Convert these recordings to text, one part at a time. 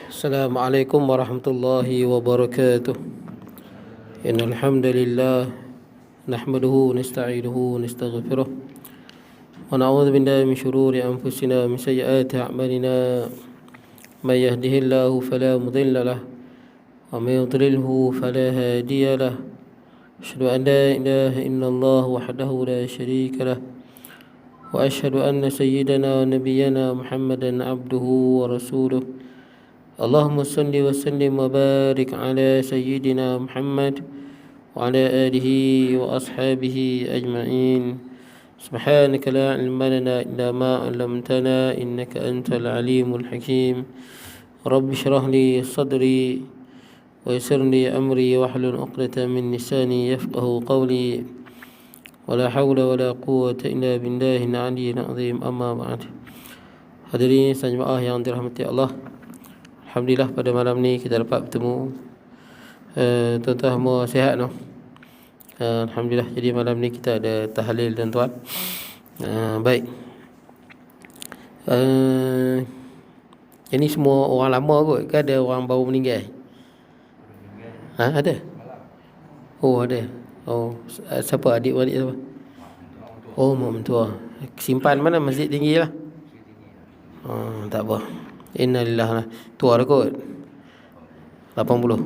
Assalamualaikum warahmatullahi wabarakatuh. Innal hamdalillah nahmaduhu wa nasta'inuhu wa nastaghfiruh wa na'udzu billahi min shururi anfusina wa min sayyiati a'malina. May yahdihillahu fala mudilla lahu wa may yudlilhu fala hadiya lahu. Asyhadu an la ilaha illallah wahdahu la syarika lahu wa asyhadu anna sayyidana wa nabiyyana Muhammadan abduhu wa rasuluh. Allahumma salli wa sallim wa barik ala sayyidina Muhammad wa ala alihi wa ashabihi ajma'in. Subhanaka la ilma lana illa ma 'allamtana innaka antal alimul hakim. Rabbi shrah li sadri wa yassir li amri wahlul 'uqdatam min lisani yafqahu qawli. Wala hawla wala quwwata illa billahil aliyyil azim. Amma ba'd. Hadirin jemaah yang dirahmati Allah, alhamdulillah pada malam ni kita dapat bertemu. Tuan-tuan semua sihat no? Alhamdulillah. Jadi malam ni kita ada tahlil tuan-tuan. Baik. Ini semua orang lama kot ke ada orang baru meninggal? Ada? Oh ada. Oh, siapa adik-adik siapa? Oh, mak mentua. Simpan mana masjid tinggi lah. Tak apa. Innalillah lah. Tua dah kot 80.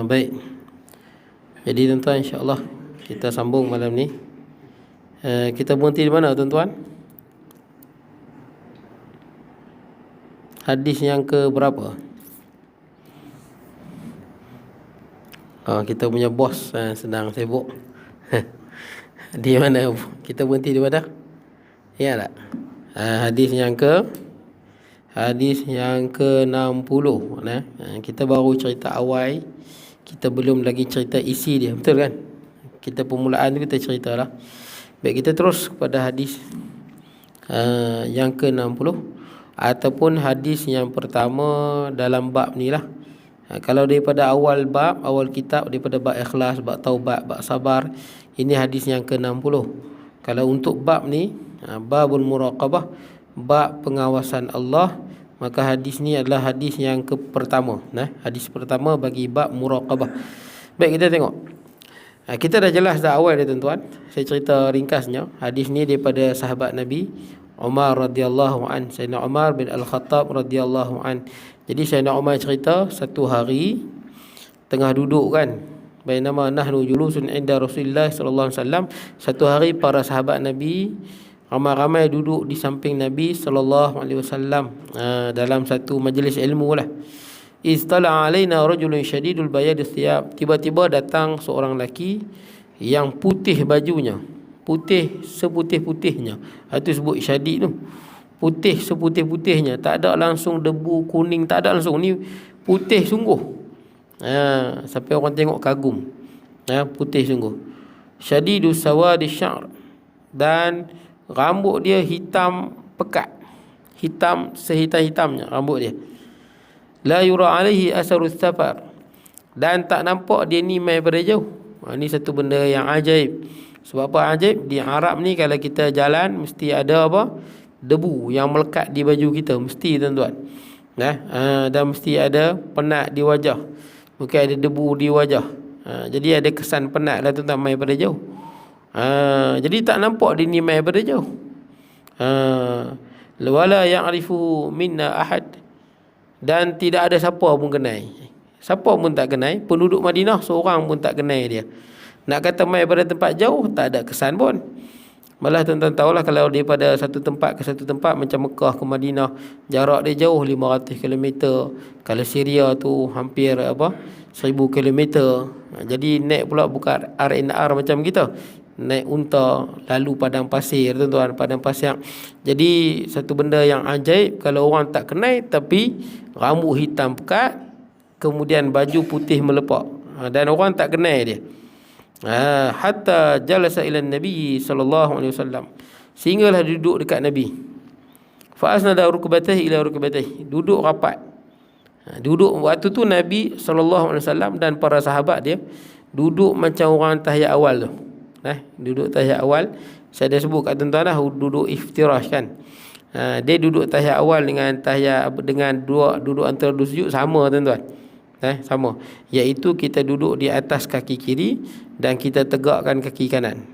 Baik. Jadi tuan-tuan, insyaAllah kita sambung malam ni. Kita berhenti di mana tuan-tuan? Hadis yang ke berapa? Kita punya bos sedang sibuk. Di mana? Kita berhenti di mana? Ya tak? Hadis yang ke-60. Kita baru cerita awal, kita belum lagi cerita isi dia, betul kan? Kita permulaan tu kita cerita lah. Baik, kita terus kepada hadis yang ke-60 ataupun hadis yang pertama dalam bab ni lah. Kalau daripada awal bab, awal kitab, daripada bab ikhlas, bab taubat, bab sabar, ini hadis yang ke-60. Kalau untuk bab ni, babul muraqabah, bab pengawasan Allah, maka hadis ni adalah hadis yang pertama. Hadis pertama bagi bab muraqabah. Baik, kita tengok. Kita dah jelas dah awal dia tuan-tuan. Saya cerita ringkasnya. Hadis ni daripada sahabat Nabi Umar radhiyallahu an, Sayyidina Umar bin Al-Khattab radhiyallahu an. Jadi Sayyidina Umar cerita satu hari tengah duduk kan, bainama nahnu julusun inda Rasulillah sallallahu alaihi wasallam. Satu hari para sahabat Nabi ramai-ramai duduk di samping Nabi sallallahu alaihi wasallam dalam satu majlis ilmu lah. Istala alaina rajulun syadidul bayad thiyab. Tiba-tiba datang seorang lelaki yang putih bajunya, putih seputih-putihnya. Itu sebut syadid tu. Putih seputih-putihnya, tak ada langsung debu kuning, tak ada langsung. Ni putih sungguh. Sampai orang tengok kagum. Putih sungguh. Syadidus sawadis sya'r, dan rambut dia hitam pekat, hitam sehitam-hitamnya rambut dia. La yura alaihi asarus safar, dan tak nampak dia ni mai pada jauh. Ini satu benda yang ajaib. Sebab apa ajaib? Di Arab ni kalau kita jalan mesti ada apa? Debu yang melekat di baju kita, mesti tuan-tuan. Dan mesti ada penat di wajah. Mungkin ada debu di wajah. Jadi ada kesan penat lah tuan-tuan mai pada jauh. Jadi tak nampak dia ni mai pada jauh. Wala ya'rifu minna ahad, dan tidak ada siapa pun kenal. Siapa pun tak kenal. Penduduk Madinah seorang pun tak kenal dia. Nak kata mai pada tempat jauh, tak ada kesan pun. Malah tuan-tuan tahulah, kalau daripada satu tempat ke satu tempat macam Mekah ke Madinah, jarak dia jauh 500 km. Kalau Syria tu hampir 1000 km. Jadi naik pula bukan RNR macam kita, naik unta lalu padang pasir tuan-tuan, padang pasir. Jadi satu benda yang ajaib, kalau orang tak kenal tapi rambut hitam pekat, kemudian baju putih melepak, dan orang tak kenal dia. Hatta jalasa ila Nabi sallallahu alaihi wasallam, sehinggalah duduk dekat Nabi. Fa asnada rukbatahi ila rukbatahi, duduk rapat. Duduk waktu tu Nabi sallallahu alaihi wasallam dan para sahabat dia duduk macam orang tahiyat awal tu. Duduk tahiyat awal. Saya dah sebut kat tuan-tuan dah, duduk iftirash kan. Dia duduk tahiyat awal dengan duduk antara dua sujud sama tuan-tuan. Sama. Iaitu kita duduk di atas kaki kiri dan kita tegakkan kaki kanan.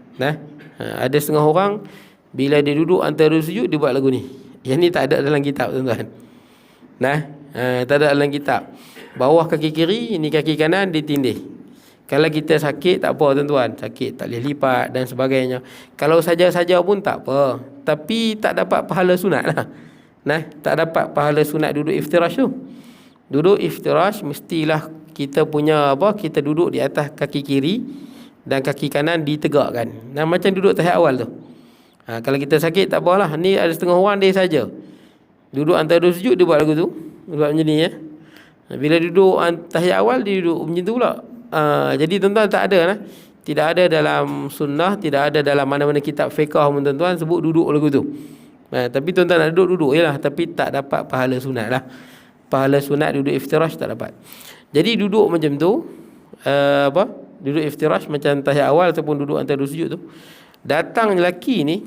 Ada setengah orang bila dia duduk antara dua sujud dia buat lagu ni. Yang ni tak ada dalam kitab tuan-tuan. Tak ada dalam kitab. Bawah kaki kiri, ini kaki kanan ditindih. Kalau kita sakit tak apa tuan-tuan, sakit tak boleh lipat dan sebagainya. Kalau saja-saja pun tak apa, tapi tak dapat pahala sunat lah. Tak dapat pahala sunat duduk iftirash tu. Duduk iftirash mestilah kita punya kita duduk di atas kaki kiri dan kaki kanan ditegakkan. Macam duduk tahiyat awal tu. Kalau kita sakit tak apalah. Ni ada setengah orang dia saja duduk antara dua sujud dia buat lagu tu. Buat macam ni ya. Bila duduk tahiyat awal dia duduk macam tu pula. Jadi tuan-tuan tak ada lah. Tidak ada dalam sunnah, tidak ada dalam mana-mana kitab fiqh pun tuan-tuan sebut duduk lagu tu. Tapi tuan-tuan nak duduk je lah. Tapi tak dapat pahala sunat lah. Pahala sunat duduk iftirash tak dapat. Jadi duduk macam tu, duduk iftirash macam tahiyat awal ataupun duduk antara dua sujud tu. Datang laki ni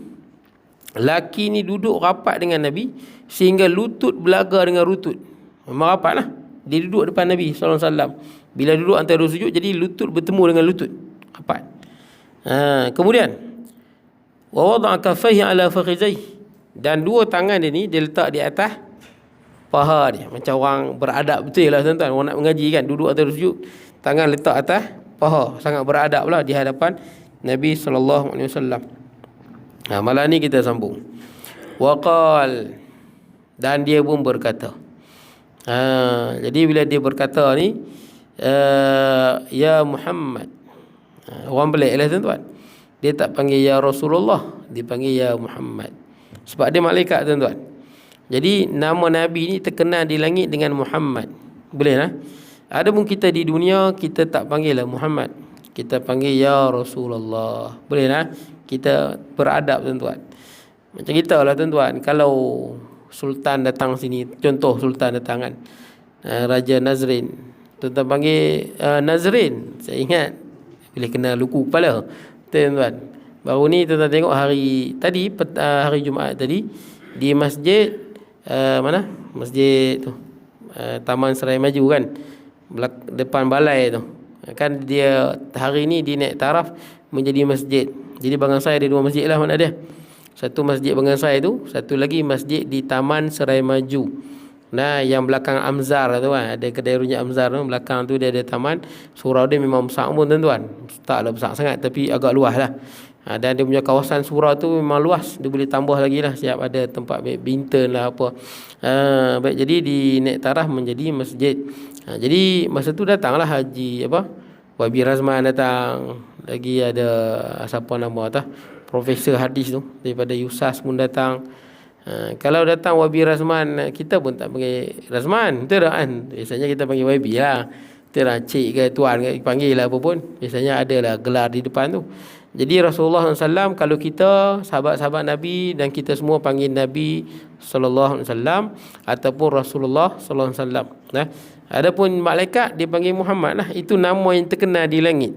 duduk rapat dengan Nabi sehingga lutut belaga dengan lutut. Memang rapat lah. Dia duduk depan Nabi SAW. Bila duduk antara dua sujud, jadi lutut bertemu dengan lutut. Rapat. Kemudian wa wada'a kaffaihi ala fakhizai, dan dua tangan dia ni dia letak di atas paha dia. Macam orang beradab betul lah tuan-tuan. Orang nak mengaji kan, duduk antara dua sujud, tangan letak atas paha. Sangat beradab lah di hadapan Nabi SAW. Malam ni kita sambung. Waqal, dan dia pun berkata. Jadi bila dia berkata ni, ya Muhammad. Orang pelik lah tuan-tuan. Dia tak panggil ya Rasulullah, dia panggil ya Muhammad. Sebab dia malaikat tuan-tuan. Jadi nama Nabi ni terkenal di langit dengan Muhammad. Boleh lah. Adapun kita di dunia, kita tak panggil lah Muhammad, kita panggil ya Rasulullah. Boleh lah. Kita beradab tuan-tuan. Macam kita lah tuan-tuan. Kalau Sultan datang sini, contoh Sultan datang kan, Raja Nazrin, tuan-tuan panggil Nazrin. Saya ingat boleh kena luku kepala tuan-tuan. Baru ni tuan-tuan tengok hari tadi, hari Jumaat tadi, di masjid mana? Masjid tu, Taman Serai Maju kan, depan balai tu kan, dia hari ni dia naik taraf menjadi masjid. Jadi Bangansai ada dua masjid lah, mana dia? Satu masjid Bangansai tu, satu lagi masjid di Taman Serai Maju. Yang belakang Amzar tu kan, ada kedai rujak Amzar tu, belakang tu dia ada taman. Surau dia memang besar pun tuan-tuan. Taklah besar sangat tapi agak luas lah. Dan dia punya kawasan surau tu memang luas. Dia boleh tambah lagi lah, siap ada tempat badminton lah apa. Baik, jadi di naik taraf menjadi masjid. Jadi masa tu datanglah Haji Wabi Razman datang. Lagi ada siapa nama tu, Profesor Hadis tu daripada USAS pun datang. Kalau datang Wabi Razman, kita pun tak panggil Razman, betul tak kan? Biasanya kita panggil Wabi lah. Betul tak, cik ke tuan ke, panggil lah apa pun. Biasanya ada lah gelar di depan tu. Jadi Rasulullah SAW, kalau kita sahabat-sahabat Nabi dan kita semua panggil Nabi SAW ataupun Rasulullah SAW. Adapun malaikat dia panggil Muhammad lah. Itu nama yang terkenal di langit.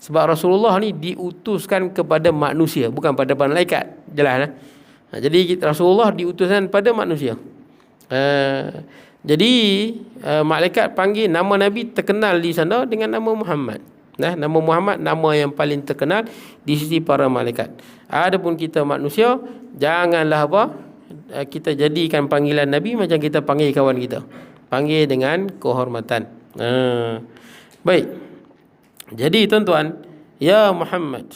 Sebab Rasulullah ni diutuskan kepada manusia, bukan pada malaikat. Jelas lah. Jadi Rasulullah diutuskan pada manusia. Jadi malaikat panggil nama Nabi terkenal di sana dengan nama Muhammad. Nama Muhammad nama yang paling terkenal di sisi para malaikat. Adapun kita manusia, janganlah kita jadikan panggilan Nabi macam kita panggil kawan kita. Panggil dengan kehormatan. Baik. Jadi tuan-tuan, ya Muhammad.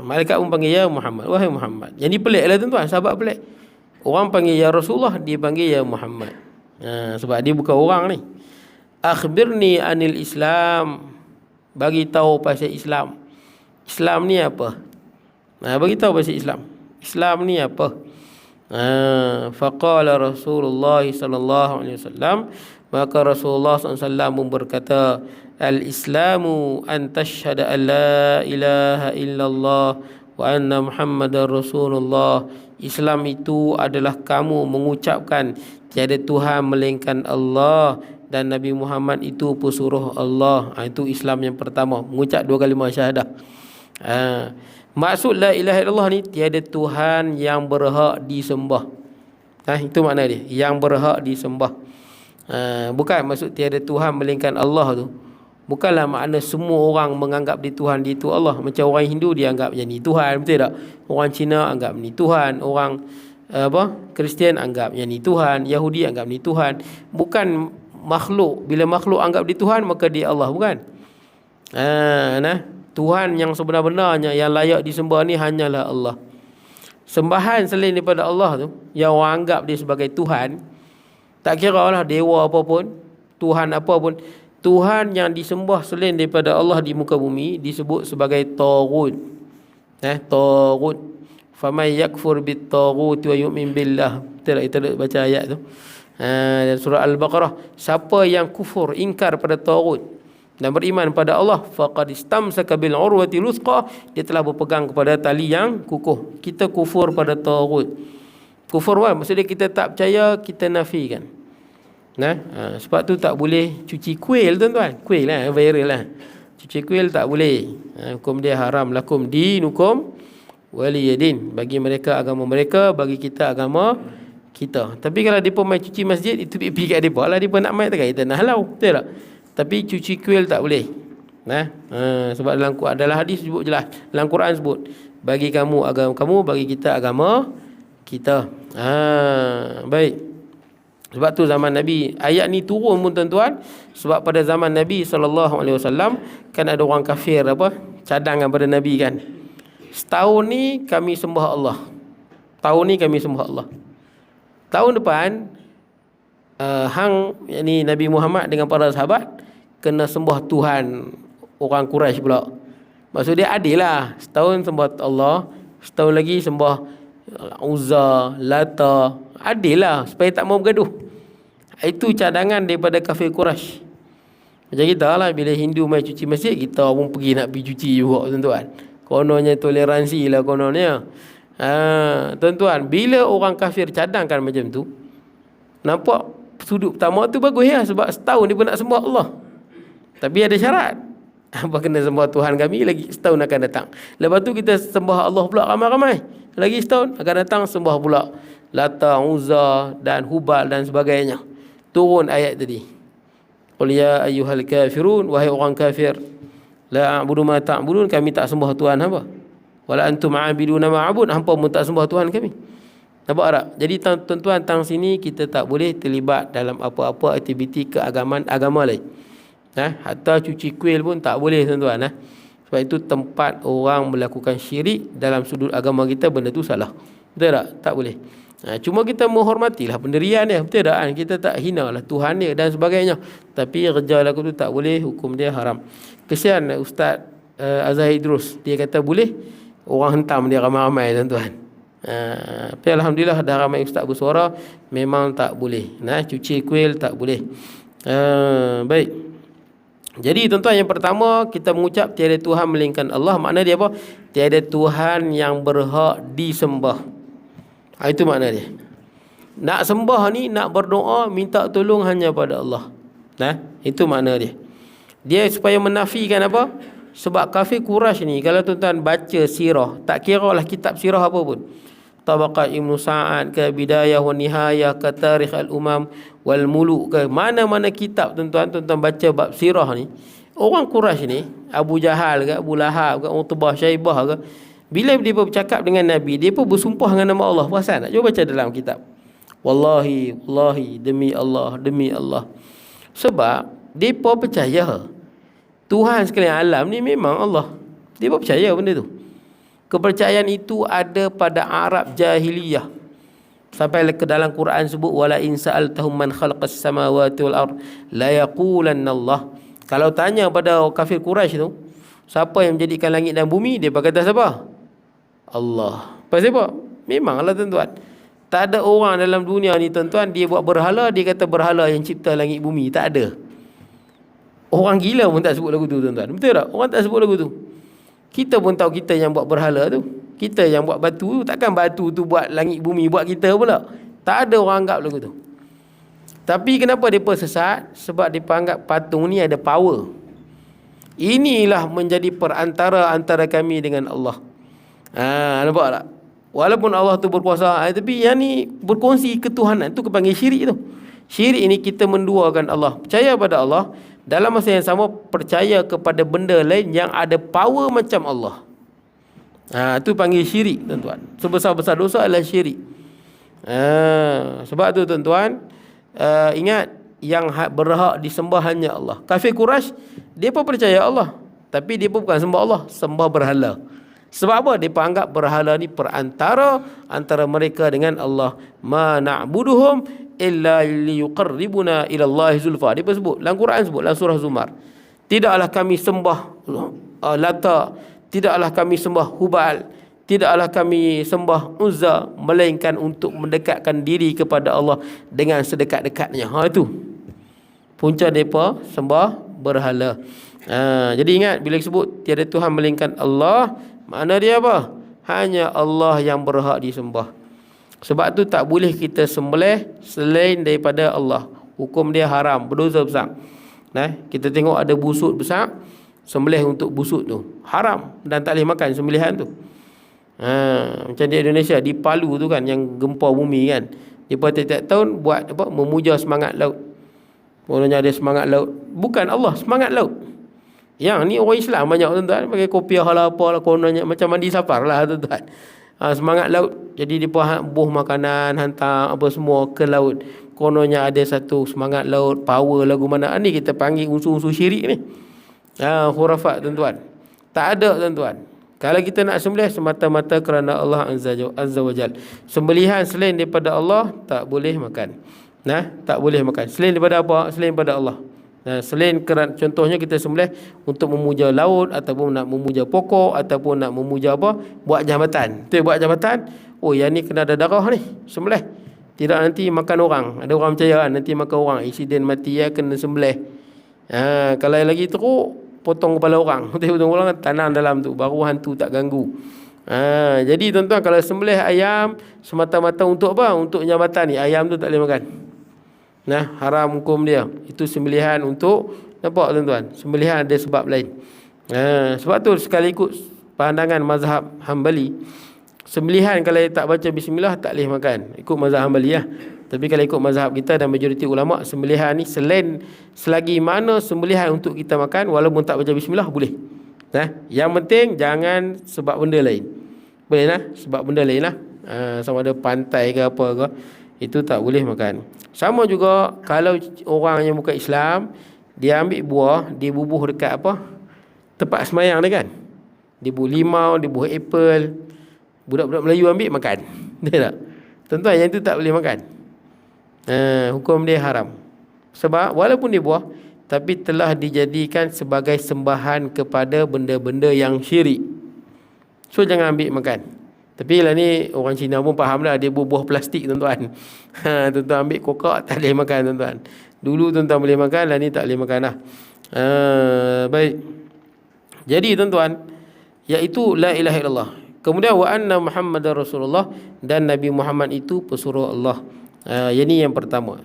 Malaikat pun panggil ya Muhammad, wahai Muhammad. Jadi pelik lah tuan-tuan, sahabat pelik. Orang panggil ya Rasulullah, dia panggil ya Muhammad. Sebab dia bukan orang ni. Akhbirni anil Islam. Bagi tahu pasal Islam. Islam ni apa? Bagi tahu pasal Islam. Islam ni apa? Faqala Rasulullah sallallahu alaihi wasallam, maka Rasulullah sallallahu alaihi wasallam berkata, al-Islamu an tashhada an la ilaha illallah wa anna Muhammadar Rasulullah. Islam itu adalah kamu mengucapkan tiada Tuhan melainkan Allah dan Nabi Muhammad itu pesuruh Allah. Itu Islam yang pertama, mengucap dua kalimah syahadah. Maksud la ilaha illallah ni, tiada Tuhan yang berhak disembah. Itu makna dia, yang berhak disembah. Bukan maksud tiada Tuhan melainkan Allah tu. Bukanlah makna semua orang menganggap dia Tuhan, dia itu Allah. Macam orang Hindu dia anggap yang ni Tuhan, betul tak? Orang Cina anggap ni Tuhan, orang Kristian anggap yang ni Tuhan, Yahudi anggap ni Tuhan. Bukan makhluk. Bila makhluk anggap dia Tuhan, maka dia Allah, bukan. Tuhan yang sebenar-benarnya yang layak disembah ni hanyalah Allah. Sembahan selain daripada Allah tu, yang orang anggap dia sebagai Tuhan, tak kira lah dewa apapun, Tuhan apapun, Tuhan yang disembah selain daripada Allah di muka bumi disebut sebagai Taghut. Taghut. Faman yakfur bit-taghut wa yu'min billah. Betul tak kita baca ayat tu? Dan surah Al-Baqarah, siapa yang kufur, ingkar pada Taghut dan beriman pada Allah, faqad istamsaka bil urwatil wuthqa, dia telah berpegang kepada tali yang kukuh. Kita kufur pada Taghut. Kufur kan? Maksudnya kita tak percaya, kita nafikan. Sebab tu tak boleh cuci kuil, tuan-tuan. Kuil lah, viral lah. Cuci kuil tak boleh. Hukum dia haram lakum dinukum waliyadin. Bagi mereka agama mereka, bagi kita agama kita. Tapi kalau mereka main cuci masjid, itu pergi kat mereka lah. Mereka nak main tak, kita nak halau, betul tak? Tapi cuci kuil tak boleh. Sebab dalam hadis sebut jelas, dalam Quran sebut, bagi kamu agama kamu, bagi kita agama kita. Baik. Sebab tu zaman Nabi, ayat ni turun pun tuan-tuan, sebab pada zaman Nabi SAW kan ada orang kafir cadangan pada Nabi kan. Setahun ni kami sembah Allah. Tahun ni kami sembah Allah. Tahun depan yakni Nabi Muhammad dengan para sahabat kena sembah Tuhan orang Quraisy pula. Maksud dia adil lah. Setahun sembah Allah, setahun lagi sembah Uzza, Lata. Adil lah, supaya tak mau bergaduh. Itu cadangan daripada kafir Quraisy. Macam kita lah, bila Hindu main cuci masjid, kita pun pergi nak pergi cuci juga, tuan-tuan. Kononnya toleransi lah kononnya. Tuan-tuan, bila orang kafir cadangkan macam tu, nampak sudut pertama tu bagus ya, sebab setahun dia pun nak sembah Allah. Tapi ada syarat. Kena sembah Tuhan kami lagi setahun akan datang. Lepas tu kita sembah Allah pula ramai-ramai. Lagi setahun akan datang sembah pula Lata, Uzza dan Hubal dan sebagainya. Turun ayat tadi. Qul ya ayyuhal kafirun, wahai orang kafir, la a'budu ma ta'budun, kami tak sembah Tuhan hamba. Wala antum a'biduna ma a'bud, hampa pun tak sembah Tuhan kami. Nampak tak? Jadi tuan-tuan, tang sini kita tak boleh terlibat dalam apa-apa aktiviti keagamaan agama lain. Hatta cuci kuil pun tak boleh, tuan-tuan. Sebab itu tempat orang melakukan syirik dalam sudut agama kita, benda tu salah. Betul tak? Tak boleh. Cuma kita menghormatilah pendirian dia, betul tak? Kita tak hina lah Tuhan dia dan sebagainya. Tapi kerja laku tu tak boleh, hukum dia haram. Kesian Ustaz Azhar Idrus, dia kata boleh, orang hentam dia ramai-ramai, tuan-tuan. Tapi Alhamdulillah dah ramai ustaz bersuara, memang tak boleh. Cuci kuil tak boleh. Baik. Jadi tuan-tuan, yang pertama kita mengucap tiada Tuhan melainkan Allah. Makna dia apa? Tiada Tuhan yang berhak disembah. Itu makna dia. Nak sembah ni, nak berdoa, minta tolong hanya pada Allah. Itu makna dia. Dia supaya menafikan apa? Sebab kafir Quraisy ni, kalau tuan-tuan baca sirah, tak kira lah kitab sirah apa pun, Tabaqat Ibn Sa'ad ke, Bidayah wa Nihayah ke, Tarikh Al-Umam wal Muluk ke, mana-mana kitab tuan-tuan baca bab sirah ni, orang Quraisy ni, Abu Jahal ke, Abu Lahab ke, Utbah, Syaibah ke, bila dia bercakap dengan Nabi, dia pun bersumpah dengan nama Allah. Perasan tak? Cuba baca dalam kitab. Wallahi, wallahi, demi Allah, demi Allah. Sebab dia pun percaya Tuhan sekalian alam ni memang Allah. Dia pun percaya benda tu. Kepercayaan itu ada pada Arab jahiliyah. Sampai ke dalam Quran sebut, wala in sa'altahum man khalaqas samawati wal ard la yaqulanna Allah. Kalau tanya pada kafir Quraisy tu, siapa yang menjadikan langit dan bumi, dia kata siapa? Allah. Pasal apa? Memanglah tuan-tuan, tak ada orang dalam dunia ni tuan-tuan, dia buat berhala, dia kata berhala yang cipta langit bumi. Tak ada. Orang gila pun tak sebut lagu tu, tuan-tuan. Betul tak? Orang tak sebut lagu tu. Kita pun tahu kita yang buat berhala tu. Kita yang buat batu tu. Takkan batu tu buat langit bumi, buat kita pula. Tak ada orang anggap lagu tu. Tapi kenapa mereka sesat? Sebab mereka anggap patung ni ada power. Inilah menjadi perantara antara kami dengan Allah. Nampak tak? Walaupun Allah tu berkuasa, tapi yang ni berkongsi ketuhanan tu kepanggil syirik tu. Syirik ini kita menduakan Allah. Percaya pada Allah, dalam masa yang sama percaya kepada benda lain yang ada power macam Allah. Itu panggil syirik, tuan-tuan. Sebesar-besar dosa adalah syirik. Sebab tu tuan-tuan, ingat, yang berhak disembah hanya Allah. Kafir Quraisy, dia pun percaya Allah, tapi dia pun bukan sembah Allah, sembah berhala. Sebab apa? Dia anggap berhala ni perantara antara mereka dengan Allah. Ma na'buduhum illa liyuqarribuna ila Allah zulfa. Dia pun sebut dalam Quran, sebut dalam surah Zumar, tidaklah kami sembah Lata, tidaklah kami sembah Hubal, tidaklah kami sembah Uzza, melainkan untuk mendekatkan diri kepada Allah dengan sedekat-dekatnya. Itu punca mereka sembah berhala. Jadi ingat, bila sebut tiada Tuhan melainkan Allah, makna dia apa? Hanya Allah yang berhak disembah. Sebab tu tak boleh kita sembelih selain daripada Allah. Hukum dia haram, berdosa besar. Kita tengok ada busuk besar, sembelih untuk busuk tu haram dan tak boleh makan sembelihan tu. Macam di Indonesia, di Palu tu kan, yang gempa bumi kan, dia tiap-tiap tahun buat apa, memuja semangat laut. Orangnya ada semangat laut, bukan Allah, semangat laut. Yang ni orang Islam banyak tuan-tuan, pakai kopiah lah apalah, kononnya macam mandi safar lah tuan-tuan. Semangat laut. Jadi dia buh makanan, hantar apa semua ke laut. Kononnya ada satu semangat laut, power lagu mana. Ni kita panggil unsur-unsur syirik ni. Khurafat tuan-tuan. Tak ada tuan-tuan. Kalau kita nak sembelih semata-mata kerana Allah Azza wa Jal. Sembelihan selain daripada Allah tak boleh makan. Tak boleh makan. Selain daripada apa? Selain daripada Allah. Selain kerana, contohnya kita sembelih untuk memuja laut, ataupun nak memuja pokok, ataupun nak memuja apa, buat jabatan. Buat jabatan, oh yang ni kena ada darah ni, sembelih. Tidak nanti makan orang. Ada orang percaya kan, nanti makan orang, insiden mati ya, kena sembelih. Kalau lagi teruk, potong kepala orang. Potong orang, tanam dalam tu, baru hantu tak ganggu. Jadi tuan-tuan, kalau sembelih ayam semata-mata untuk apa? Untuk jabatan ni, ayam tu tak boleh makan. Haram hukum dia. Itu sembelihan untuk, nampak tuan-tuan, sembelihan ada sebab lain. Sebab tu sekali ikut pandangan mazhab Hambali, sembelihan kalau tak baca bismillah tak boleh makan, ikut mazhab Hambali lah. Tapi kalau ikut mazhab kita dan majoriti ulama, sembelihan ni selain, selagi mana sembelihan untuk kita makan, walaupun tak baca bismillah boleh. Yang penting jangan sebab benda lain. Boleh sebab benda lain lah. Sama ada pantai ke apa ke, itu tak boleh makan. Sama juga kalau orang yang bukan Islam, dia ambil buah, dia bubuh dekat apa, tempat semayang dia kan. Dia bubuh limau, dia bubuh apple. Budak-budak Melayu ambil makan. Dia tak? Tuan-tuan, yang itu tak boleh makan. Hukum dia haram. Sebab walaupun dia buah, tapi telah dijadikan sebagai sembahan kepada benda-benda yang syirik. So jangan ambil makan. Tapi lah ni orang Cina pun faham lah, dia buah plastik tuan-tuan. Tuan-tuan ambil kokak tak boleh makan tuan-tuan. Dulu tuan-tuan boleh makan, lah ni tak boleh makan lah. Baik. Jadi tuan-tuan, iaitu la ilaha illallah. Kemudian wa anna Muhammadar Rasulullah, dan Nabi Muhammad itu pesuruh Allah. Ini yang pertama.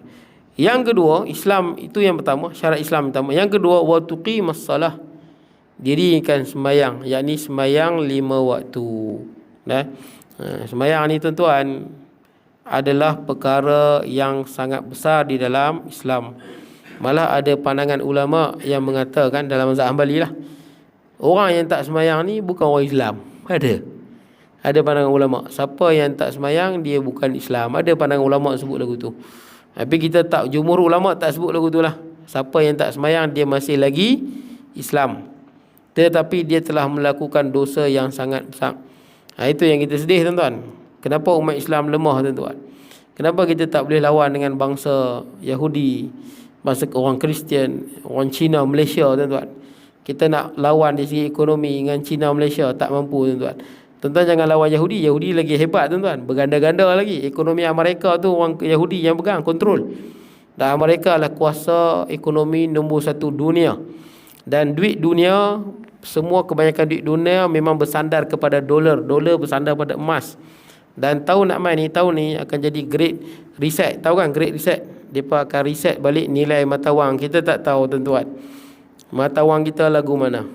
Yang kedua, Islam itu yang pertama, syarat Islam pertama. Yang kedua, wa tuqimas salah, dirikan sembahyang, yakni sembahyang 5 waktu. Sembahyang ni tuan-tuan adalah perkara yang sangat besar di dalam Islam. Malah ada pandangan ulama yang mengatakan dalam mazhab Hambali lah, orang yang tak sembahyang ni bukan orang Islam. Ada pandangan ulama, siapa yang tak sembahyang dia bukan Islam. Ada pandangan ulama sebut lagu tu. Tapi kita tak, jumhur ulama tak sebut lagu tu lah. Siapa yang tak sembahyang dia masih lagi Islam, tetapi dia telah melakukan dosa yang sangat besar. Itu yang kita sedih tuan-tuan. Kenapa umat Islam lemah tuan-tuan? Kenapa kita tak boleh lawan dengan bangsa Yahudi, bangsa orang Kristian, orang Cina, Malaysia tuan-tuan? Kita nak lawan di segi ekonomi dengan Cina, Malaysia, tak mampu tuan-tuan. Tuan-tuan jangan lawan Yahudi. Yahudi lagi hebat tuan-tuan, berganda-ganda lagi. Ekonomi Amerika tu orang Yahudi yang pegang, kontrol. Dan Amerika adalah kuasa ekonomi nombor 1 dunia. Dan duit dunia, semua kebanyakan duit dunia memang bersandar kepada dolar. Dolar bersandar pada emas. Dan tahun nak main ni, tahun ni akan jadi great reset. Tahu kan great reset? Mereka akan reset balik nilai mata wang. Kita tak tahu tuan-tuan, mata wang kita lagu mana.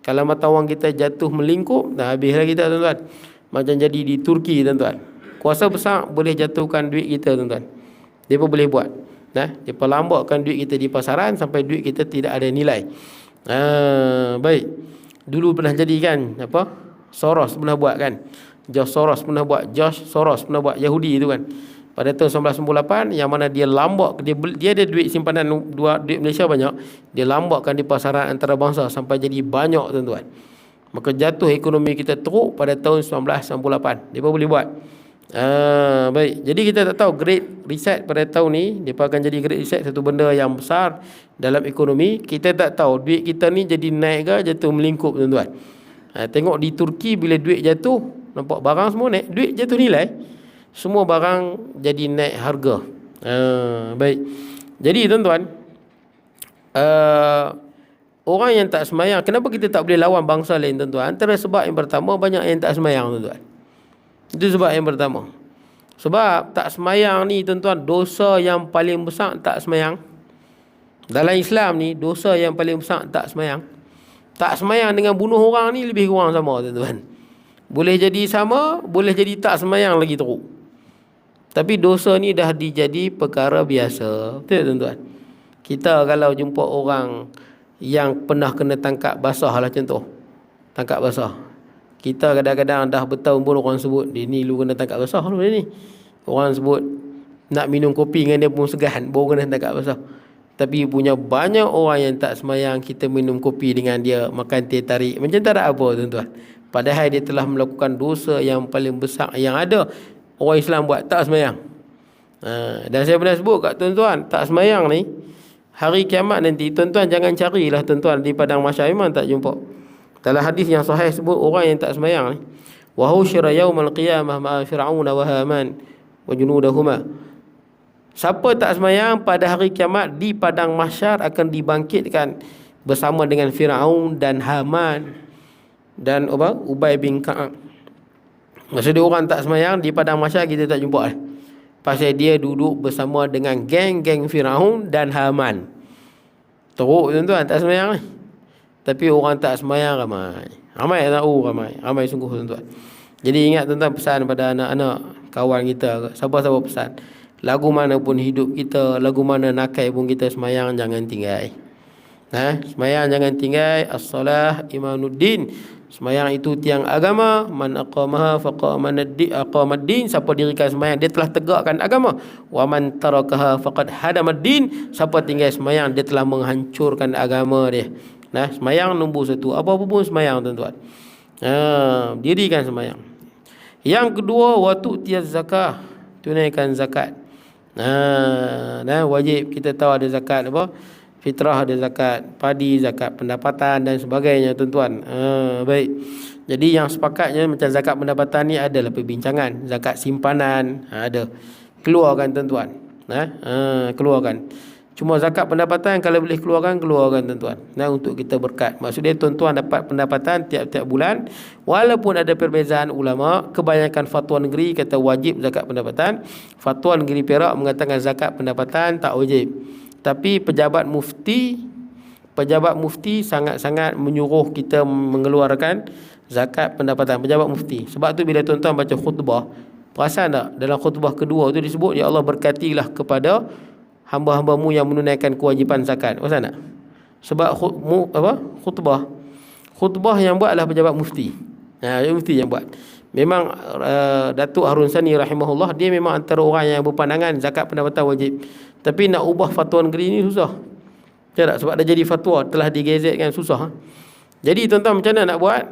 Kalau mata wang kita jatuh melingkup, dah habislah kita tuan-tuan. Macam jadi di Turki tuan-tuan. Kuasa besar boleh jatuhkan duit kita tuan-tuan. Dia pun boleh buat. Dia perlambatkan duit kita di pasaran sampai duit kita tidak ada nilai. Baik. Dulu pernah jadi kan, Soros pernah buat kan. George Soros pernah buat Yahudi itu kan. Pada tahun 1998, yang mana dia lambat, dia ada duit simpanan duit Malaysia banyak, dia lambatkan di pasaran antarabangsa sampai jadi banyak tuan-tuan. Maka jatuh ekonomi kita teruk pada tahun 1998. Dia pun boleh buat. Baik. Jadi kita tak tahu Great Reset pada tahun ni, dia akan jadi Great Reset, satu benda yang besar dalam ekonomi. Kita tak tahu duit kita ni jadi naik ke jatuh melingkup tuan-tuan. Tengok di Turki bila duit jatuh, nampak barang semua naik, duit jatuh nilai, semua barang jadi naik harga. Baik. Jadi tuan-tuan, orang yang tak semayang, kenapa kita tak boleh lawan bangsa lain tuan-tuan? Antara sebab yang pertama, banyak yang tak semayang tuan-tuan. Itu sebab yang pertama. Sebab tak semayang ni tuan-tuan, dosa yang paling besar tak semayang. Dalam Islam ni, dosa yang paling besar tak semayang. Tak semayang dengan bunuh orang ni lebih kurang sama tuan-tuan. Boleh jadi sama, boleh jadi tak semayang lagi teruk. Tapi dosa ni dah dijadi perkara biasa. Betul tuan-tuan? Kita kalau jumpa orang yang pernah kena tangkap basah lah contoh. Tangkap basah. Kita kadang-kadang dah bertahun pun orang sebut, dia ni lu kena tangkap basah lu ni. Orang sebut nak minum kopi dengan dia pun segan, baru kena tangkap basah. Tapi punya banyak orang yang tak semayang, kita minum kopi dengan dia, makan teh tarik, macam tak ada apa tuan-tuan. Padahal dia telah melakukan dosa yang paling besar yang ada orang Islam buat, tak semayang. Dan saya pernah sebut kat tuan-tuan, tak semayang ni, hari kiamat nanti, tuan-tuan jangan carilah tuan-tuan di padang mahsyar, memang tak jumpa. Dalam hadis yang sahih sebut orang yang tak semayang ni, wa husyira yaumal qiyamah ma'a fir'aun wa haman wa junudahuma. Siapa tak semayang pada hari kiamat di padang mahsyar akan dibangkitkan bersama dengan Firaun dan Haman dan Ubay bin Ka'ab. Maksudnya orang tak semayang di padang mahsyar kita tak jumpa pasal dia duduk bersama dengan geng-geng Firaun dan Haman. Teruk tuan-tuan tak semayang ni. Tapi orang tak semayang ramai. Ramai tahu, ramai sungguh tuan-tuan. Jadi ingat tuan-tuan, pesan pada anak-anak kawan kita, siapa-siapa pesan, lagu mana pun hidup kita, lagu mana nakai pun kita, semayang jangan tinggal. Semayang jangan tinggal. As-salah imanuddin. Semayang itu tiang agama. Man aqamaha faqamad-din. Siapa dirikan semayang, dia telah tegakkan agama. Wa man tarakaha faqad hadamad-din. Siapa tinggal semayang, dia telah menghancurkan agama dia. Semayang nombor satu. Apa-apa pun semayang tuan-tuan. Dirikan semayang. Yang kedua, waktu tiaz zakah, tunaikan zakat. Wajib kita tahu ada zakat fitrah, ada zakat padi, zakat pendapatan dan sebagainya tuan-tuan. Baik. Jadi yang sepakatnya macam zakat pendapatan ni adalah perbincangan. Zakat simpanan ada. Keluarkan tuan-tuan. Keluarkan. Cuma zakat pendapatan kalau boleh keluarkan tuan-tuan. Untuk kita berkat. Maksudnya tuan-tuan dapat pendapatan tiap-tiap bulan. Walaupun ada perbezaan ulama, kebanyakan fatwa negeri kata wajib zakat pendapatan. Fatwa negeri Perak mengatakan zakat pendapatan tak wajib. Tapi pejabat mufti sangat-sangat menyuruh kita mengeluarkan zakat pendapatan. Pejabat mufti. Sebab tu bila tuan-tuan baca khutbah, perasan tak dalam khutbah kedua tu disebut, ya Allah berkatilah kepada hamba-hambamu yang menunaikan kewajipan zakat. Perasan tak? Sebab khutbah yang buat adalah pejabat mufti. Mufti yang buat. Memang Datuk Harun Sani rahimahullah, dia memang antara orang yang berpandangan zakat pendapatan wajib. Tapi nak ubah fatwa negeri ni susah. Tak? Sebab dah jadi fatwa, telah digazetkan, susah. Jadi tuan-tuan macam mana nak buat?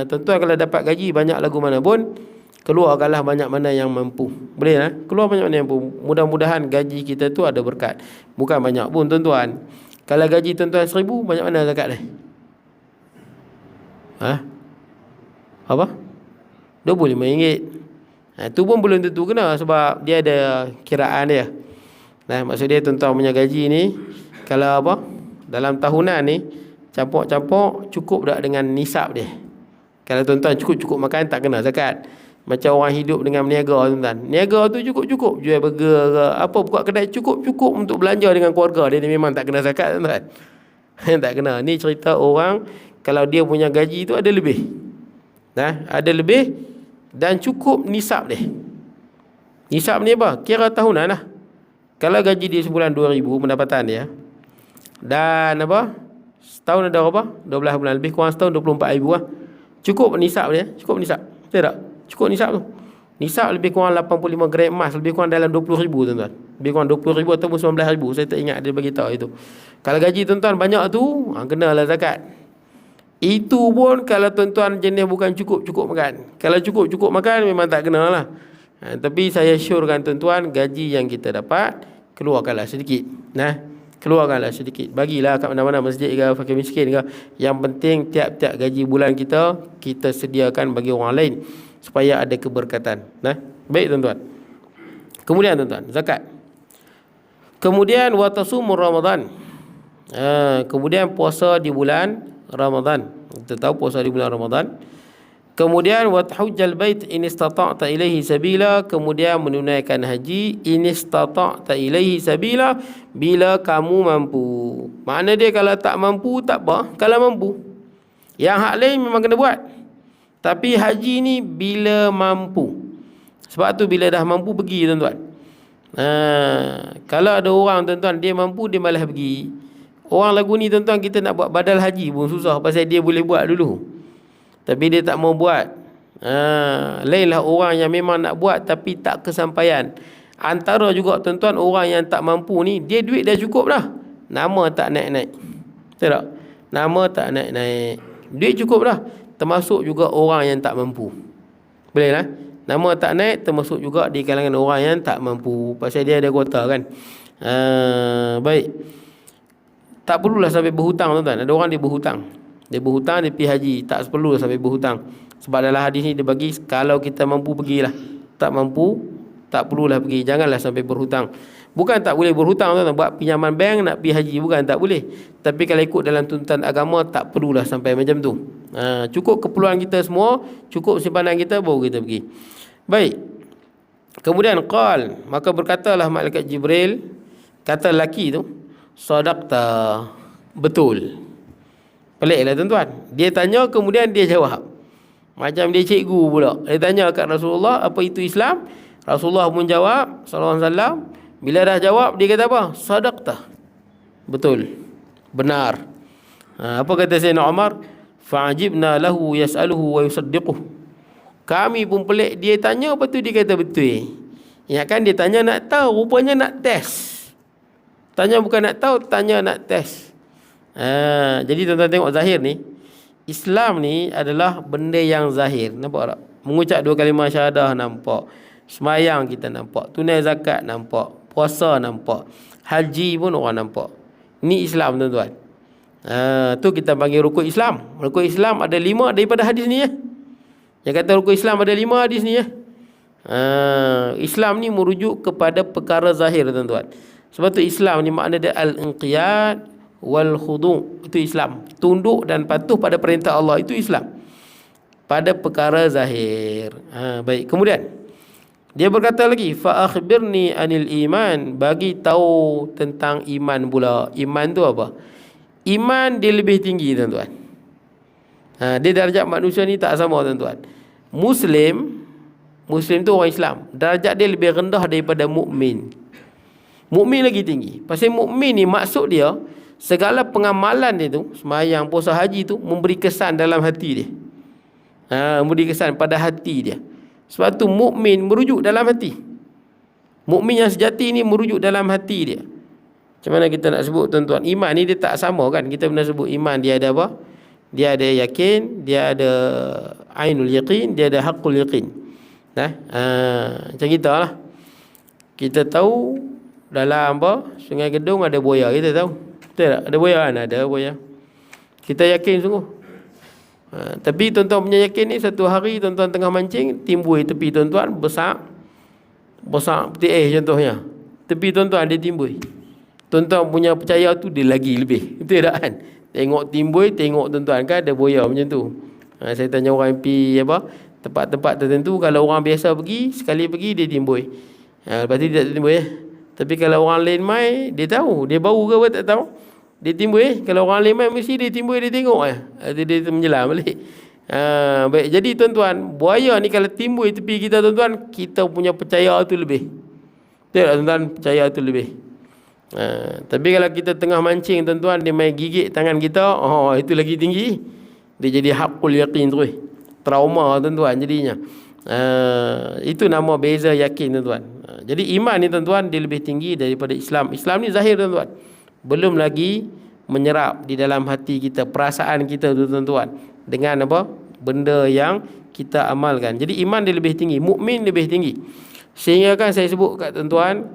Tuan-tuan kalau dapat gaji banyak lagu mana pun, keluarkanlah banyak mana yang mampu. Boleh keluar banyak mana yang mampu. Mudah-mudahan gaji kita tu ada berkat. Bukan banyak pun tuan-tuan. Kalau gaji tuan-tuan 1,000, banyak mana zakat dia? Apa? RM25. Tu pun belum tentu kena sebab dia ada kiraan dia. Maksud dia tuan-tuan punya gaji ni, kalau dalam tahunan ni campur-campur cukup tak dengan nisab dia. Kalau tuan-tuan cukup-cukup makan, tak kena zakat. Macam orang hidup dengan meniaga tuan-tuan. Niaga tu cukup-cukup, jual burger ke apa, buka kedai cukup-cukup untuk belanja dengan keluarga dia, memang tak kena zakat tuan-tuan. Tak kena. Ni cerita orang kalau dia punya gaji tu ada lebih. Ada lebih, Dan cukup nisab dia. Nisab ni apa? Kira tahunan lah. Kalau gaji dia sebulan 2,000 pendapatan dia, dan apa, setahun ada berapa? 12 bulan, lebih kurang setahun 24,000 lah. Cukup nisab dia. Cukup nisab, betul tak? Cukup nisab tu. Nisab lebih kurang 85 gram emas, lebih kurang dalam 20,000 tuan-tuan. Lebih kurang 20,000 ataupun 19,000. Saya tak ingat dia bagi tahu itu. Kalau gaji tuan-tuan banyak tu, kenalah zakat. Itu pun kalau tuan-tuan jenis bukan cukup-cukup makan. Kalau cukup-cukup makan memang tak kena lah. Tapi saya syorkan tuan-tuan, gaji yang kita dapat, keluarkanlah sedikit. Keluarkanlah sedikit. Bagilah kat mana-mana masjid ke, fakir miskin ke. Yang penting tiap-tiap gaji bulan kita sediakan bagi orang lain, supaya ada keberkatan. Baik tuan-tuan. Kemudian tuan-tuan, zakat. Kemudian wa tasumur Ramadan. Kemudian puasa di bulan Ramadan. Kita tahu puasa di bulan Ramadan. Kemudian wa tahujjal bait in istata'ta ilaihi sabila. Kemudian menunaikan haji in istata'ta ilaihi sabila, bila kamu mampu. Makna dia kalau tak mampu tak apa, kalau mampu. Yang hak lain memang kena buat. Tapi haji ni bila mampu. Sebab tu bila dah mampu pergi tuan-tuan. Kalau ada orang tuan-tuan dia mampu, dia malas pergi. Orang lagu ni tuan-tuan, kita nak buat badal haji pun susah, pasal dia boleh buat dulu tapi dia tak mau buat. Lainlah orang yang memang nak buat tapi tak kesampaian. Antara juga tuan-tuan, orang yang tak mampu ni, dia duit dah cukup dah, nama tak naik-naik. Betul tak? Nama tak naik-naik. Duit cukup dah. Termasuk juga orang yang tak mampu. Boleh lah. Nama tak naik termasuk juga di kalangan orang yang tak mampu, pasal dia ada kuota kan. Baik. Tak perlulah sampai berhutang tuan-tuan. Ada orang dia berhutang. Dia berhutang, dia pergi haji. Tak perlu sampai berhutang. Sebab dalam hadis ni dia bagi, kalau kita mampu pergilah. Tak mampu, tak perlulah pergi. Janganlah sampai berhutang. Bukan tak boleh berhutang tuan-tuan, buat pinjaman bank nak pergi haji, bukan tak boleh. Tapi kalau ikut dalam tuntutan agama, tak perlulah sampai macam tu. Cukup keperluan kita semua, cukup simpanan kita, baru kita pergi. Baik. Kemudian qal, maka berkatalah malaikat Jibril, kata lelaki tu, sadaqta, betul. Peliklah tuan-tuan. Dia tanya, kemudian dia jawab. Macam dia cikgu pula. Dia tanya kat Rasulullah, apa itu Islam? Rasulullah pun jawab sallallahu alaihi wasallam. Bila dah jawab, dia kata apa? Sadaqta. Betul. Benar. Apa kata Sayyidina Umar? Fa'ajibna lahu yas'aluhu wa yusaddiquh. Kami pun pelik, dia tanya, lepas tu dia kata betul. Ingatkan dia tanya nak tahu, rupanya nak test. Tanya bukan nak tahu, tanya nak test. Jadi tuan-tuan tengok zahir ni, Islam ni adalah benda yang zahir. Nampak tak? Mengucap 2 kalimah syahadah nampak. Semayang kita nampak. Tunai zakat nampak. Puasa nampak. Haji pun orang nampak. Ni Islam tuan-tuan. Tu kita panggil rukun Islam. Rukun Islam ada 5 daripada hadis ni ya. Yang kata rukun Islam ada 5 hadis ni ya. Islam ni merujuk kepada perkara zahir tuan-tuan. Sebab tu Islam ni makna dia al-inqiyad wal khudu'. Itu Islam. Tunduk dan patuh pada perintah Allah, itu Islam. Pada perkara zahir. Baik. Kemudian dia berkata lagi, fa akhbirni anil iman, bagi tahu tentang iman pula. Iman tu apa? Iman dia lebih tinggi tuan-tuan. Dia darjat manusia ni tak sama tuan-tuan. Muslim tu orang Islam, darjat dia lebih rendah daripada mukmin. Mukmin lagi tinggi. Pasal mukmin ni maksud dia, segala pengamalan dia tu, sembahyang, puasa, haji tu, memberi kesan dalam hati dia. Memberi kesan pada hati dia. Sebab tu mukmin merujuk dalam hati. Mukmin yang sejati ni merujuk dalam hati dia. Macam mana kita nak sebut tuan-tuan? Iman ni dia tak sama kan. Kita pernah sebut iman dia ada apa? Dia ada yakin, dia ada ainul yaqin, dia ada haqqul yaqin. Macam kita lah. Kita tahu dalam apa? Sungai Gedung ada buaya, kita tahu. Betul tak? Ada buaya kan? Ada buaya. Kita yakin sungguh. Tapi tuan-tuan punya yakin ni, satu hari tuan-tuan tengah mancing, timbul tepi tuan-tuan besar peti contohnya. Tepi tuan-tuan dia timbul. Tuan-tuan punya percaya tu dia lagi lebih. Betul tak kan? Tengok timbul, tengok tuan-tuan kan ada buaya macam tu. Saya tanya orang pergi apa, tempat-tempat tertentu, kalau orang biasa pergi, sekali pergi dia timbul. Lepas tu dia tak timbul ya. Tapi kalau orang lain mai, dia tahu, dia bau ke apa tak tahu. Dia timbul kalau orang lain mai mesti dia timbul, dia tengok dia menjelam balik. Baik, jadi tuan-tuan, buaya ni kalau timbul di tepi kita tuan-tuan, kita punya percaya tu lebih. Betul tak tuan-tuan? Percaya tu lebih. Tapi kalau kita tengah mancing tuan-tuan, dia main gigit tangan kita, itu lagi tinggi. Dia jadi haqqul yaqin terus. Trauma tuan-tuan jadinya. Itu nama beza yakin tuan-tuan. Jadi iman ni tuan-tuan, dia lebih tinggi daripada Islam. Islam ni zahir tuan-tuan. Belum lagi menyerap di dalam hati kita, perasaan kita tu tuan-tuan, dengan apa? Benda yang kita amalkan. Jadi iman dia lebih tinggi, mukmin lebih tinggi. Sehingga kan saya sebut kat tuan-tuan,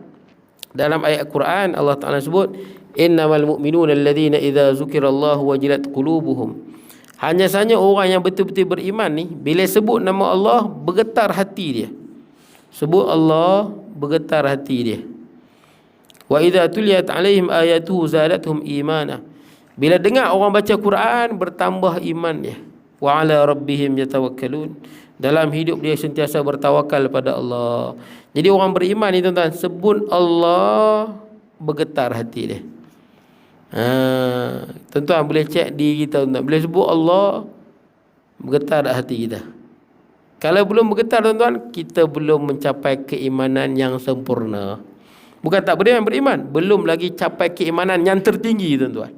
dalam ayat Al-Quran Allah Ta'ala sebut, innamal mu'minuna alladhina idza zukirallahu wajilat qulubuhum. Hanya sahaja orang yang betul-betul beriman ni, bila sebut nama Allah, bergetar hati dia. Sebut Allah, bergetar hati dia. Wa idza tuliyat alaihim ayatuhu zadatuhum imana. Bila dengar orang baca Quran, bertambah iman dia. Wa ala rabbihim yatawakkalun. Dalam hidup dia sentiasa bertawakal pada Allah. Jadi orang beriman ni tuan-tuan, sebut Allah, bergetar hati dia. Tuan-tuan boleh cek diri kita tuan-tuan. Bila sebut Allah, bergetar tak hati kita? Kalau belum bergetar tuan-tuan, kita belum mencapai keimanan yang sempurna. Bukan tak beriman, belum lagi capai keimanan yang tertinggi tuan-tuan.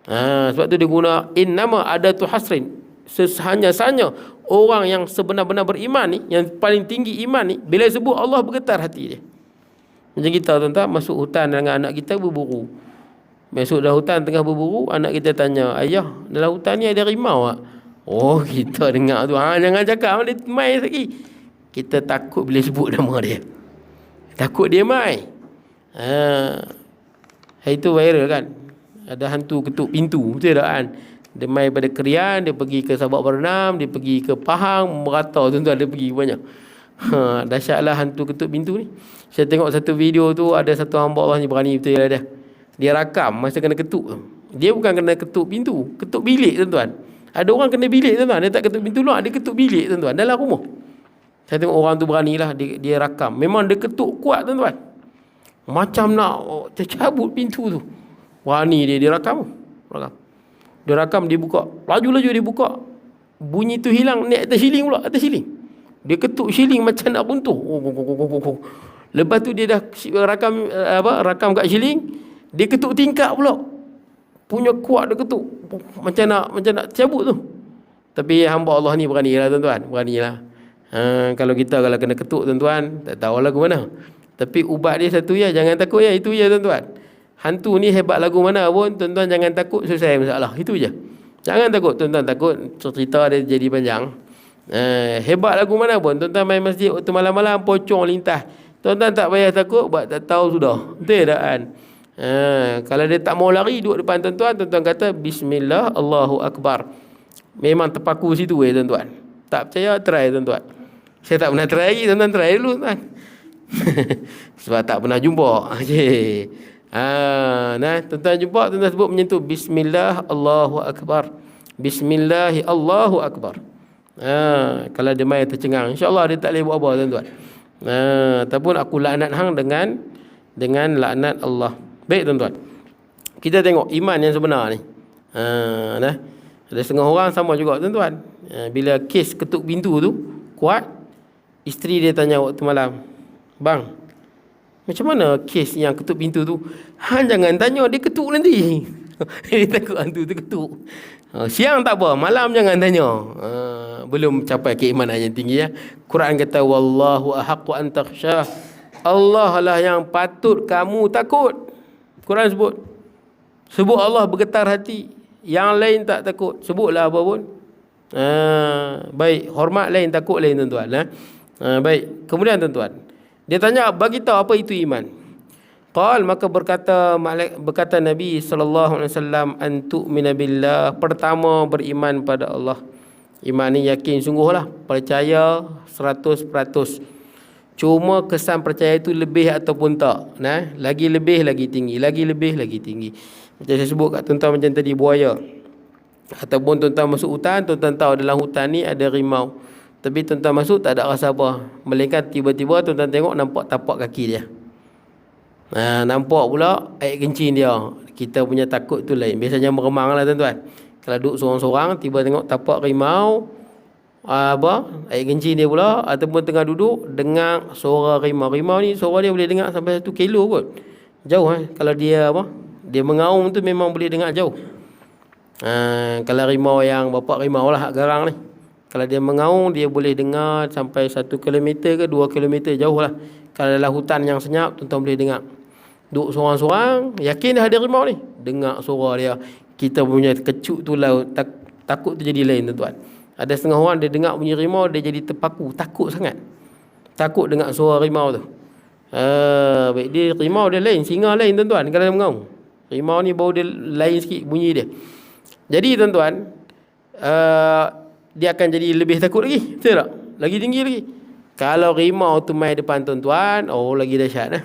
Sebab tu dia guna innama adatu hasrin. Sesanya-sanya orang yang sebenar-benar beriman ni, yang paling tinggi iman ni, bila sebut Allah, bergetar hati dia. Macam kita tuan-tuan masuk hutan dengan anak kita berburu. Masuk dalam hutan tengah berburu, anak kita tanya, ayah, dalam hutan ni ada rimau tak? Oh, kita dengar tu, jangan cakap, dia mai lagi. Kita takut bila sebut nama dia. Takut dia mai. Itu viral kan. Ada hantu ketuk pintu, betul tak kan? Dia mai pada Kerian, dia pergi ke Sabak Bernam, dia pergi ke Pahang, merata tuan-tuan, dia pergi banyak. Dahsyatlah hantu ketuk pintu ni. Saya tengok satu video tu, ada satu hamba Allah ni berani betul dia. Dia rakam masa kena ketuk tu. Dia bukan kena ketuk pintu, ketuk bilik tuan-tuan. Ada orang kena bilik tuan-tuan, dia tak ketuk pintu luar, dia ketuk bilik tuan-tuan, dalam rumah. Saya tengok orang tu beranilah, dia rakam. Memang dia ketuk kuat tuan-tuan. Macam nak tercabut pintu tu. Berani dia rakam. Dia rakam, dia buka. Laju-laju dia buka. Bunyi tu hilang, naik atas siling pula, atas siling. Dia ketuk siling macam nak runtuh. Lepas tu dia dah rakam kat siling, dia ketuk tingkap pula. Punya kuat dia ketuk. Macam nak cabut tu. Tapi hamba Allah ni beranilah tuan-tuan, beranilah. Kalau kena ketuk tuan-tuan, tak tahu lagu mana. Tapi ubat dia satu ya, jangan takut ya, itu ya tuan-tuan. Hantu ni hebat lagu mana pun, tuan-tuan jangan takut, selesai masalah. Itu je. Jangan takut, tuan-tuan takut cerita dia jadi panjang. Hebat lagu mana pun, tuan-tuan main masjid waktu malam-malam pocong lintas. Tuan-tuan tak payah takut, buat tak tahu sudah. Betul tak kan? Kalau dia tak mau lari duduk depan tuan-tuan, tuan-tuan kata bismillah, Allahu Akbar. Memang terpaku situ tuan-tuan. Tak percaya, try tuan-tuan. Saya tak pernah try lagi, tuan-tuan try dulu tuan. Sebab tak pernah jumpa. Okay. Tuan-tuan jumpa, tuan-tuan sebut menyentuh bismillah Allahu Akbar. Bismillah Allahu Akbar. Kalau dia main tercengang, insya-Allah dia tak boleh buat apa tuan-tuan. Ataupun aku laknat hang dengan laknat Allah. Baik tuan-tuan, kita tengok iman yang sebenar ni. Ada setengah orang sama juga tuan-tuan. Bila kes ketuk pintu tu kuat, isteri dia tanya waktu malam, bang, macam mana kes yang ketuk pintu tu? Jangan tanya, dia ketuk nanti. Dia takut hantu tu ketuk. Siang tak apa, malam jangan tanya. Belum capai keimanan yang tinggi ya. Quran kata wallahu ahaqqu an takhshah. Allah lah yang patut kamu takut. Quran sebut Allah, bergetar hati. Yang lain tak takut, sebutlah apa pun. Baik, hormat lain, takut lain tuan-tuan. Baik, kemudian tuan-tuan, dia tanya, bagi tahu apa itu iman. Qal, maka berkata Nabi sallallahu alaihi wasallam, antu'mina billah, pertama beriman pada Allah. Iman ni yakin sungguhlah, percaya 100%. Cuma kesan percaya itu lebih ataupun tak. Lagi lebih lagi tinggi, lagi lebih lagi tinggi. Macam saya sebut kat tuan-tuan macam tadi, buaya. Ataupun tuan-tuan masuk hutan, tuan-tuan tahu dalam hutan ni ada rimau. Tapi tuan-tuan masuk tak ada rasa apa. Melainkan tiba-tiba tuan-tuan tengok nampak tapak kaki dia. Nampak pula air kencing dia. Kita punya takut tu lain. Biasanya meremang lah tuan-tuan. Kalau duduk seorang-seorang, tiba tengok tapak rimau, air kencing dia pula, ataupun tengah duduk dengar suara rimau. Rimau ni suara dia boleh dengar sampai 1 kilo kot. Jauh kalau dia dia mengaum tu memang boleh dengar jauh. Kalau rimau yang bapak rimau lah garang ni, kalau dia mengaum dia boleh dengar sampai 1 kilometer ke 2 kilometer jauh lah. Kalau dalam hutan yang senyap, tuan-tuan boleh dengar. Duduk seorang-seorang, yakin dah ada rimau ni, dengar suara dia. Kita punya kecut tu lah, takut tu jadi lain, tuan-tuan. Ada setengah orang dia dengar bunyi rimau, dia jadi terpaku, takut sangat. Takut dengar suara rimau tu. Baik, dia rimau dia lain, singa lain, tuan-tuan, kalau dia mengaum. Rimau ni bau dia lain sikit bunyi dia. Jadi tuan-tuan, dia akan jadi lebih takut lagi, betul tak? Lagi tinggi lagi. Kalau rimau tu mai depan tuan-tuan, lagi dahsyat lah.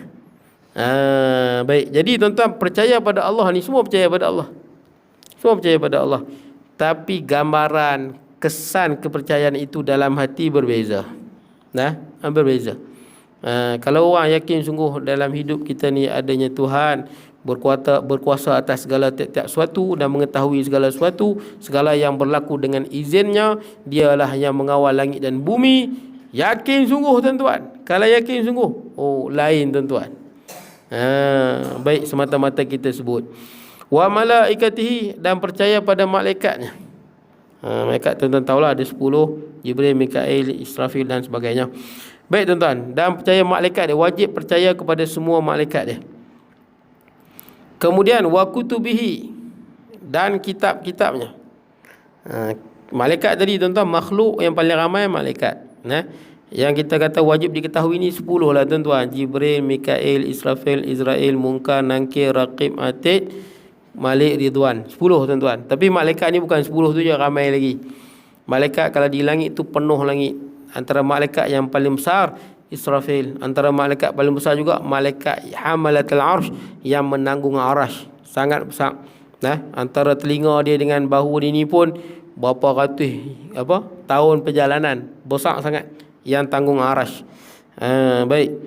Baik, jadi tuan-tuan percaya pada Allah ni, semua percaya pada Allah. Semua percaya pada Allah. Tapi gambaran, kesan kepercayaan itu dalam hati berbeza. Berbeza. Kalau orang yakin sungguh dalam hidup kita ni adanya Tuhan, berkuasa atas segala tiap-tiap suatu dan mengetahui segala sesuatu, segala yang berlaku dengan izinnya, dialah yang mengawal langit dan bumi. Yakin sungguh, tuan-tuan. Kalau yakin sungguh, lain, tuan-tuan. Baik, semata-mata kita sebut wa malaikatihi, dan percaya pada malaikatnya. Malaikat tuan-tuan tahulah ada 10, Jibril, Mikail, Israfil dan sebagainya. Baik, tuan-tuan, dan percaya malaikat dia, wajib percaya kepada semua malaikat dia. Kemudian wa kutubihi, dan kitab-kitabnya. Malaikat tadi, tuan-tuan, makhluk yang paling ramai malaikat. Yang kita kata wajib diketahui ni 10 lah, tuan-tuan. Jibril, Mikail, Israfil, Israel, Munkar, Nakir, Raqib, Atid, Malik, Ridwan. 10, tuan-tuan. Tapi malaikat ni bukan 10 tu je, ramai lagi. Malaikat kalau di langit tu penuh langit. Antara malaikat yang paling besar Israfil. Antara malaikat paling besar juga malaikat Hamalatul Arsh, yang menanggung arash. Sangat besar. Antara telinga dia dengan bahu dia ni pun berapa ratus tahun perjalanan. Besar sangat, yang tanggung arash. Baik,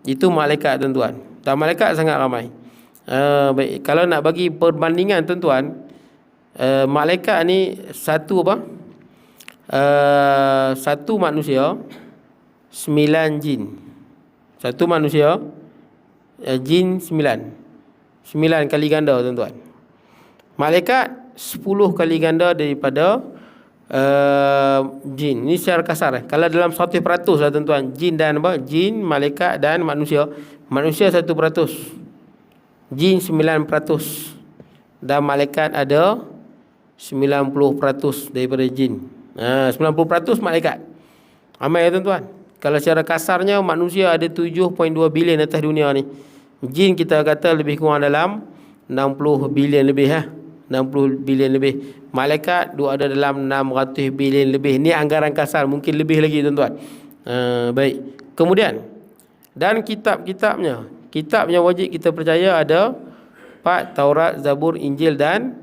itu malaikat, tuan-tuan. Dan malaikat sangat ramai. Baik, kalau nak bagi perbandingan, tuan-tuan, malaikat ni satu manusia 9 jin. Satu manusia, jin 9 kali ganda, tuan-tuan. Malaikat 10 kali ganda daripada jin. Ini secara kasar. Kalau dalam 100% lah, tuan-tuan, jin dan jin, malaikat dan manusia. Manusia 1%, jin 9%, dan malaikat ada 90% daripada jin. 90% malaikat. Ramai, tuan-tuan. Kalau secara kasarnya, manusia ada 7.2 bilion atas dunia ni. Jin kita kata lebih kurang dalam 60 bilion lebih. 60 bilion lebih. Malaikat ada dalam 600 bilion lebih. Ni anggaran kasar, mungkin lebih lagi, tuan-tuan. Baik. Kemudian, dan kitab-kitabnya. Kitab yang wajib kita percaya ada 4, Taurat, Zabur, Injil dan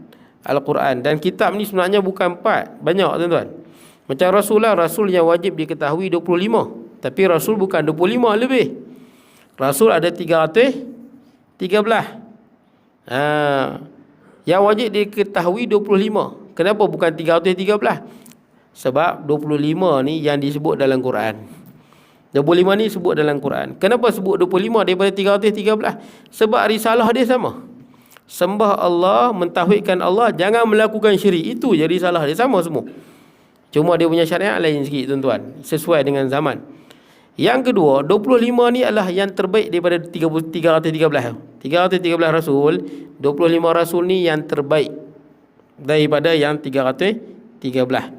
Al-Quran. Dan kitab ni sebenarnya bukan 4, banyak, tuan-tuan. Macam Rasul lah, Rasul yang wajib diketahui 25. Tapi Rasul bukan 25 lebih. Rasul ada 313. Yang wajib diketahui 25. Kenapa bukan 313? Sebab 25 ni yang disebut dalam Quran. 25 ni sebut dalam Quran. Kenapa sebut 25 daripada 313? Sebab risalah dia sama. Sembah Allah, mentauhidkan Allah, jangan melakukan syirik. Itu je risalah dia, sama semua. Cuma dia punya syariat lain sikit, tuan-tuan, sesuai dengan zaman. Yang kedua, 25 ni adalah yang terbaik daripada 313. 313 Rasul, 25 Rasul ni yang terbaik daripada yang 313.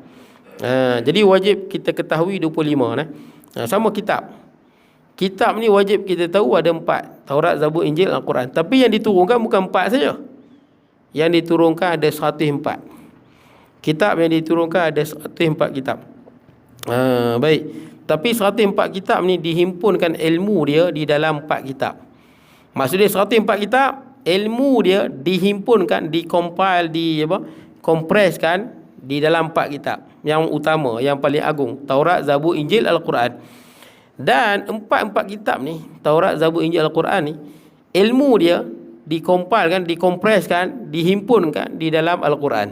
Jadi wajib kita ketahui 25. Sama kitab. Kitab ni wajib kita tahu ada 4. Taurat, Zabur, Injil, Al-Quran. Tapi yang diturunkan bukan 4 saja. Yang diturunkan ada 104. Kitab yang diturunkan ada 104 kitab. Baik. Tapi 104 kitab ni dihimpunkan ilmu dia di dalam 4 kitab. Maksudnya 104 kitab, ilmu dia dihimpunkan, dikompil, kompreskan di dalam 4 kitab yang utama, yang paling agung, Taurat, Zabur, Injil, Al-Quran. Dan 4 kitab ni, Taurat, Zabur, Injil, Al-Quran ni, ilmu dia dikompilkan, dikompreskan, dihimpunkan di dalam Al-Quran.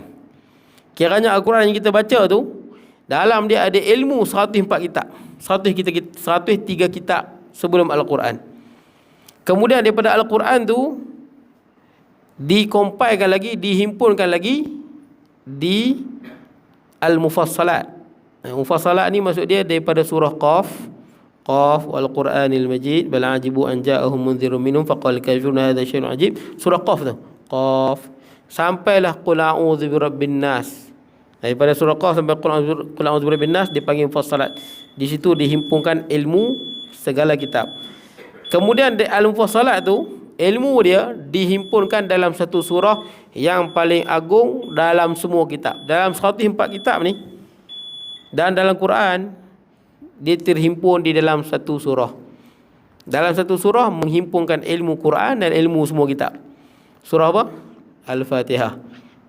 Kiranya Al-Quran yang kita baca tu, dalam dia ada ilmu 104 kitab. 103 kitab sebelum Al-Quran. Kemudian daripada Al-Quran tu dikompilkan lagi, dihimpunkan lagi di Al-Mufassalat. Mufassalat ni maksud dia daripada surah Qaf wal Quranil Majid bal ajibu an ja'ahum munzirun minhum faqala kafiruna hadza syai'un ajib. Surah Qaf tu. Qaf sampailah qul a'udzu birabbin nas. Daripada surah Qaf sampai qul a'udzu birabbin nas dipanggil mufassalat. Di situ dihimpunkan ilmu segala kitab. Kemudian di Al-Mufassalat tu, ilmu dia dihimpunkan dalam satu surah yang paling agung dalam semua kitab. Dalam 104 kitab ni dan dalam Quran, dia terhimpun di dalam satu surah. Dalam satu surah menghimpunkan ilmu Quran dan ilmu semua kitab. Surah apa? Al-Fatihah.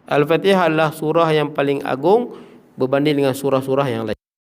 Al-Fatihah adalah surah yang paling agung berbanding dengan surah-surah yang lain.